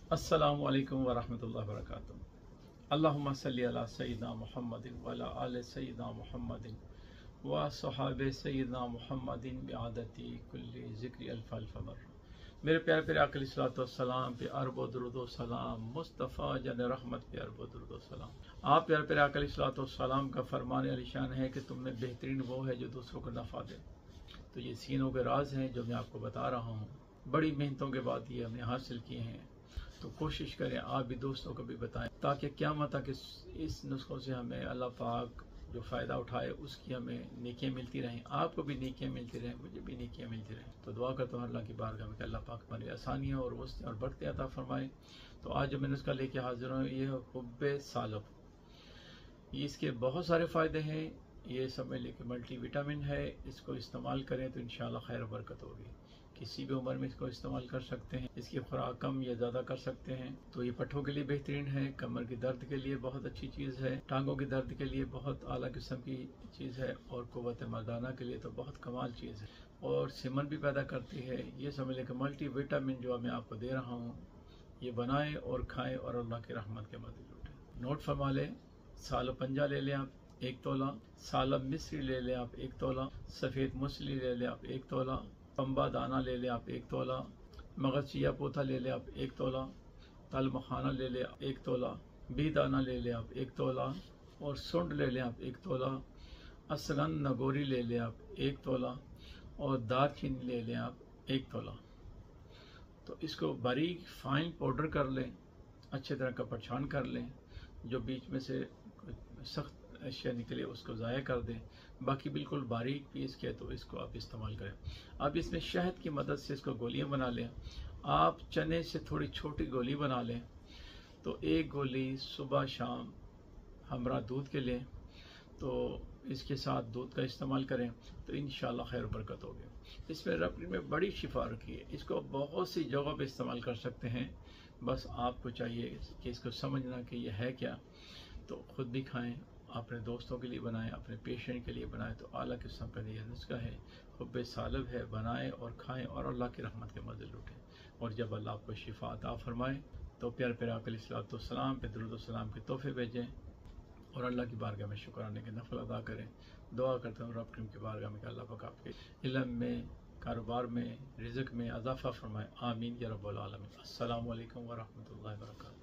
अस्सलामु अलैकुम वरहमतुल्लाहि वबरकातुहू। अल्लाहुम्मा सल्ली अला सय्यिदिना मुहम्मदिन व अला आलि सय्यिदिना मुहम्मदिन व सहाबे सय्यिदिना मुहम्मदिन बिआदती कुल्ली ज़िक्रि अल्फ़ अल्फ़ मर्रा। मेरे प्यारे प्यारे आका अलैहिस्सलातु वस्सलाम पे अरब व दुरूद व सलाम, मुस्तफ़ा जन रहमत पे अरब व दुरूद व सलाम। आप प्यारे प्यारे आका अलैहिस्सलातु वस्सलाम का फरमान अलीशान है कि तुम में बेहतरीन वो है जो दूसरों को नफ़ा दे। तो ये सीनों के राज हैं जो मैं आपको बता रहा हूँ। बड़ी मेहनतों के बाद ये हमने हासिल किए हैं, तो कोशिश करें आप भी दोस्तों को भी बताएं, ताकि क़यामत तक इस नुस्खों से हमें अल्लाह पाक जो फ़ायदा उठाए उसकी हमें नेकियां मिलती रहें, आपको भी नेकियां मिलती रहें, मुझे भी नेकियां मिलती रहें। तो दुआ करता हूँ अल्लाह की बारगाह में कि अल्लाह पाक हमारी आसानियाँ और वस्तें और बरकतें अता फरमाए। तो आज जो मैं नुस्खा लेके हाजिर हूँ ये है हुब्बे सालब। इसके बहुत सारे फ़ायदे हैं। ये सब में लेके मल्टी विटामिन है, इसको इस्तेमाल करें तो इंशाल्लाह खैर बरकत होगी। किसी भी उम्र में इसको इस्तेमाल कर सकते हैं। इसकी खुराक कम या ज़्यादा कर सकते हैं। तो ये पट्ठों के लिए बेहतरीन है, कमर की दर्द के लिए बहुत अच्छी चीज़ है, टांगों की दर्द के लिए बहुत आला किस्म की चीज़ है, और क़ुव्वत मर्दाना के लिए तो बहुत कमाल चीज़ है, और सिमन भी पैदा करती है। ये समझ लें कि मल्टी विटामिन जो मैं आपको दे रहा हूँ, ये बनाएं और खाएं और अल्लाह की रहमत के मज़े लूटें। नोट फरमा लें, सालब पंजा ले लें आप 1 तोला, सालब मिस्री ले लें आप 1 तोला, सफ़ेद मूसली ले लें आप 1 तोला, पंबा दाना ले लें आप 1 तोला, मगज चिया पोथा ले लें आप 1 तोला, तल मखाना ले लें 1 तोला, बी दाना ले लें आप 1 तोला, और सुंड ले लें आप 1 तोला, असगन नगोरी ले लें आप 1 तोला, और दालचीनी ले लें आप 1 तोला। तो इसको बारीक फाइन पाउडर कर लें, अच्छे तरह का पहचान कर लें, जो बीच में से सख्त अशिया निकले उसको ज़ाया कर दें, बाकी बिल्कुल बारीक पीस के तो इसको आप इस्तेमाल करें। अब इसमें शहद की मदद से इसको गोलियां बना लें। आप चने से थोड़ी छोटी गोली बना लें, तो 1 गोली सुबह शाम हमरा दूध के लें, तो इसके साथ दूध का इस्तेमाल करें तो इंशाल्लाह खैर बरकत होगी। इसमें रबड़ी में बड़ी शिफा रखी है, इसको बहुत सी जगह पे इस्तेमाल कर सकते हैं। बस आपको चाहिए कि इसको समझना कि यह है क्या, तो ख़ुद भी खाएं, अपने दोस्तों के लिए बनाएं, अपने पेशेंट के लिए बनाएं। तो आला किस्म का यह नुस्खा है, हुब्बे सालब है, बनाएं और खाएं और अल्लाह की रहमत के मज़े लूटें। और जब अल्लाह आपको शिफा अता फरमाए तो प्यार प्यारे आका अलैहिस्सलाम पे दुरूद व सलाम के तोहफे भेजें और अल्लाह की बारगाह में शुक्राने के नफल अदा करें। दुआ करता हूँ रब करीम की बारगाह में कि अल्लाह पाक आपके इल्म में, कारोबार में, रिज़्क़ में इज़ाफ़ा फरमाए। आमीन या रब्बल आलमीन। अस्सलामु अलैकुम व रहमतुल्लाहि व बरकातुहू।